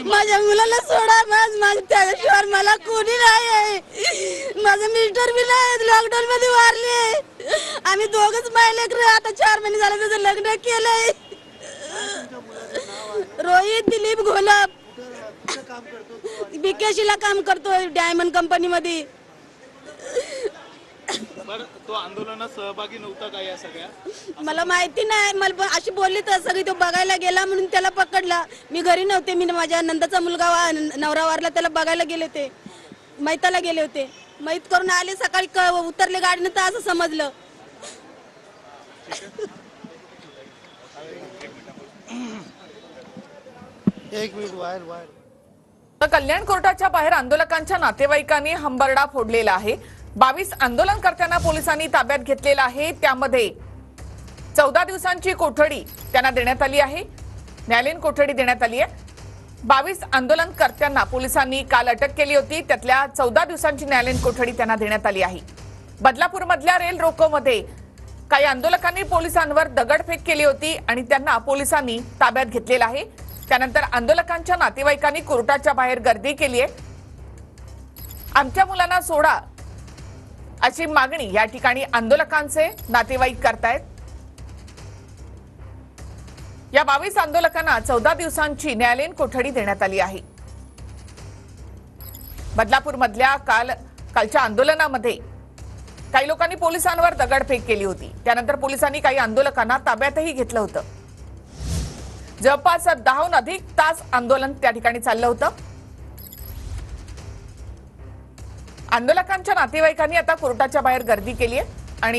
माझ्या मुलाला सोडा, त्याच्याशिवाय मला कोणी नाही आहे. माझे मिस्टर बी नाही, लॉकडाऊन मध्ये वारले. आम्ही दोघच लेकरं, आता 4 महिने झाले त्याचं लग्न केलंय. रोहित दिलीप घोलप बीकेसीला काम करतोय, डायमंड कंपनी मध्ये. तो आंदोलनात सहभागी नव्हता का या सगळ्या? मला माहिती नाही, मला अशी बोलली तर सगळी. तो बघायला गेला म्हणून त्याला पकडला. मी घरी नव्हते, मी माझ्या नंदाचा मुलगा नवरा वारला, त्याला बघायला गेले होते, मैताला गेले होते. मैत करून आले, सकाळी उतरले गाडीनं तर असं समजलं. एक मिनिट बाहेर. कल्याण कोर्टाच्या बाहेर आंदोलकांच्या नातेवाईकांनी हंबरडा फोडलेला आहे. 22 आंदोलनकर्त्यांना पोलिसांनी ताब्यात घेतलेला आहे. त्यामध्ये 14 दिवसांची कोठडी त्यांना देण्यात आली आहे, न्यायालयीन कोठडी देण्यात आली आहे. 22 आंदोलनकर्त्यांना पोलिसांनी काल अटक केली होती, त्यातल्या 14 दिवसांची न्यायालयीन कोठडी त्यांना देण्यात आली आहे. बदलापूरमधल्या रेल रोकोमध्ये काही आंदोलकांनी पोलिसांवर दगडफेक केली होती आणि त्यांना पोलिसांनी ताब्यात घेतलेलं आहे. त्यानंतर आंदोलकांच्या नातेवाईकांनी कोर्टाच्या बाहेर गर्दी केली आहे. आमच्या मुलांना सोडा अशी मागणी या ठिकाणी आंदोलकांचे नातेवाईक करतायत. या 22 आंदोलकांना 14 दिवसांची न्यायालयीन कोठडी देण्यात आली आहे. बदलापूरमधल्या कालच्या आंदोलनामध्ये काही लोकांनी पोलिसांवर दगडफेक केली होती. त्यानंतर पोलिसांनी काही आंदोलकांना ताब्यातही घेतलं होतं. जवळपास 10हून अधिक तास आंदोलन त्या ठिकाणी चाललं होतं. आंदोलकांच्या नातेवाईकांनी आता कोर्टाच्या बाहेर गर्दी केली आहे आणि